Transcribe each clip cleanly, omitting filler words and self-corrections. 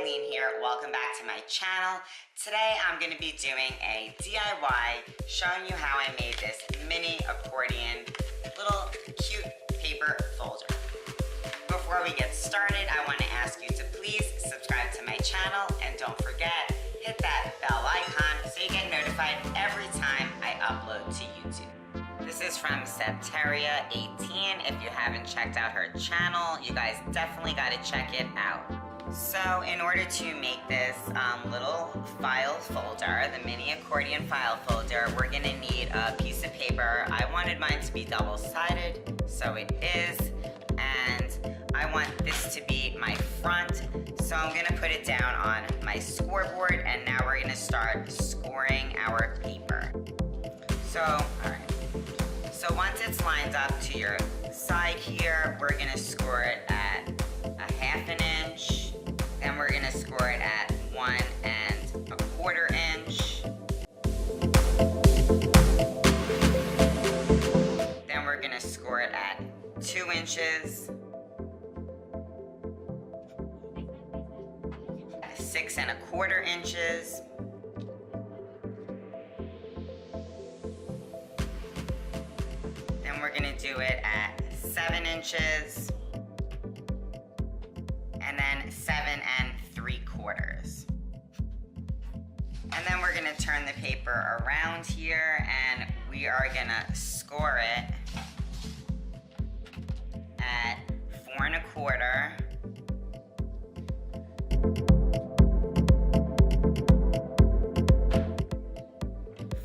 Ilene here. Welcome back to my channel. Today I'm going to be doing a DIY showing you how I made this mini accordion little cute paper folder. Before we get started, I want to ask you to please subscribe to my channel and don't forget, hit that bell icon so you get notified every time I upload to YouTube. This is from Septeria 18. If you haven't checked out her channel, you guys definitely got to check it out. So in order to make this little file folder, the mini accordion file folder, we're going to need a piece of paper. I wanted mine to be double-sided, so it is. And I want this to be my front, so I'm going to put it down on my scoreboard, and now we're going to start scoring our paper. So, alright. So once it's lined up to your side here, we're going to score it at a 1/2 inch. Then we're going to score it at 1 1/4 inch. Then we're going to score it at 2 inches. 6 1/4 inches. Then we're going to do it at 7 inches. And then 7 3/4. And then we're going to turn the paper around here, and we are going to score it at 4 1/4.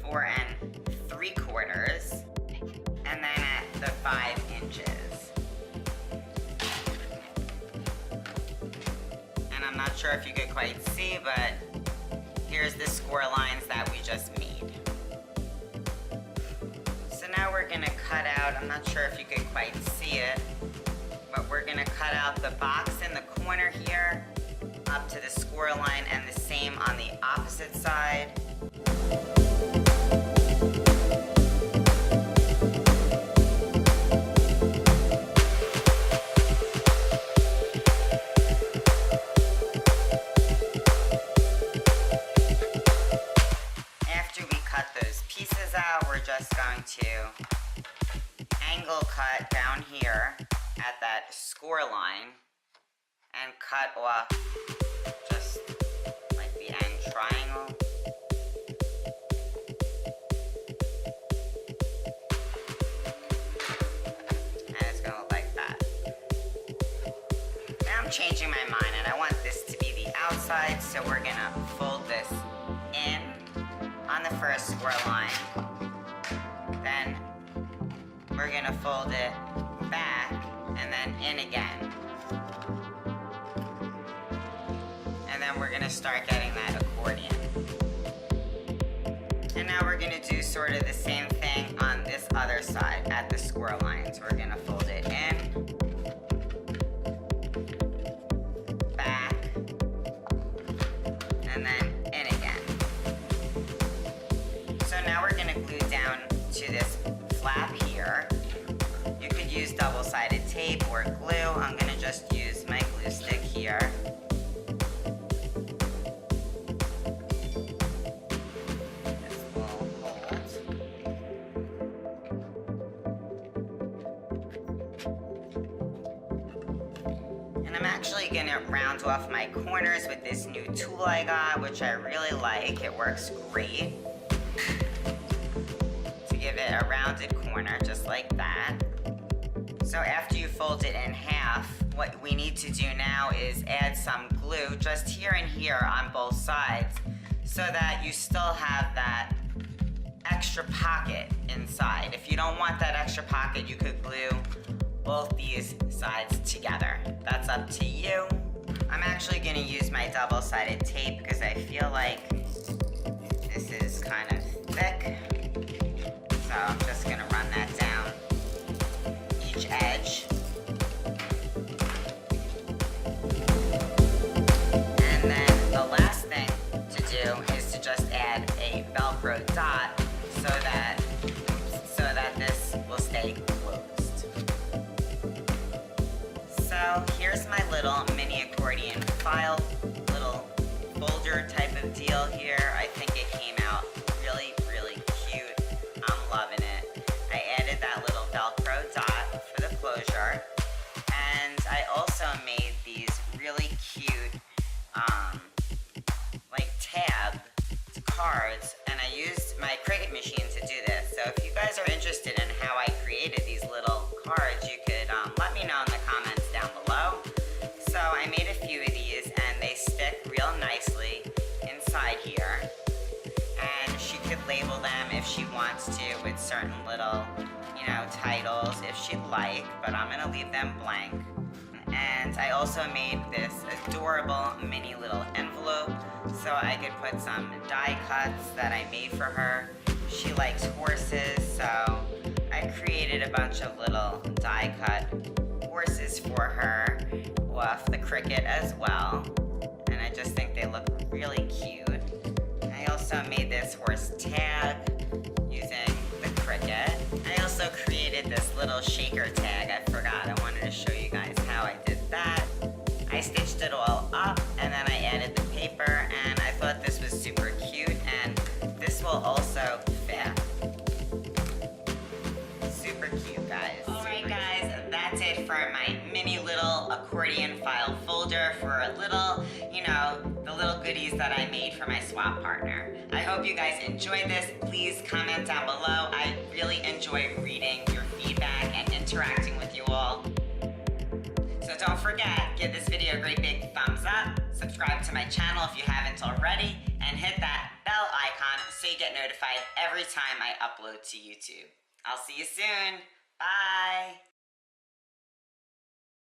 4 3/4, and then at the 5 inches. And I'm not sure if you could quite see, but here's the score lines that we just made. So now we're gonna cut out, I'm not sure if you could quite see it, but we're gonna cut out the box in the corner here up to the score line, and the same on the opposite side. We're just going to angle cut down here at that score line and cut off just like the end triangle. And it's going to look like that. Now I'm changing my mind, and I want this to be the outside, so we're going to fold this in on the first score line. Then we're going to fold it back and then in again. And then we're going to start getting that accordion. And now we're going to do sort of the same thing on this other side at the score line. So we're going to fold it in, back, and then in again. So now we're going to glue down to this flap here. You could use double-sided tape or glue. I'm going to just use my glue stick here. This will hold. And I'm actually going to round off my corners with this new tool I got, which I really like. It works great. Give it a rounded corner, just like that. So after you fold it in half, what we need to do now is add some glue just here and here on both sides, so that you still have that extra pocket inside. If you don't want that extra pocket, you could glue both these sides together. That's up to you. I'm actually going to use my double-sided tape because I feel like this is kind of thick. So I'm just going to run that down each edge. And then the last thing to do is to just add a Velcro dot so that this will stay closed. So here's my little mini accordion file, little let me know in the comments down below. So I made a few of these and they stick real nicely inside here. And she could label them if she wants to with certain little, you know, titles if she'd like, but I'm gonna leave them blank. And I also made this adorable mini little envelope so I could put some die cuts that I made for her. She likes horses, so I created a bunch of little die cut horses for her with the cricket as well. And I just think they look really cute. I also made this horse tag using the cricket. I also created this little shaker tag. I forgot, I wanted to show you guys how I did that. I stitched it all up and then I added the paper and I thought this was super cute and this will also fit. Super cute, guys. Alright guys, that's it for my mini little accordion file folder for a little, you know, the little goodies that I made for my swap partner. I hope you guys enjoyed this. Please comment down below. I really enjoy reading your feedback and interacting with you all. So don't forget, give this video a great big thumbs up, subscribe to my channel if you haven't already, and hit that bell icon so you get notified every time I upload to YouTube. I'll see you soon. Bye.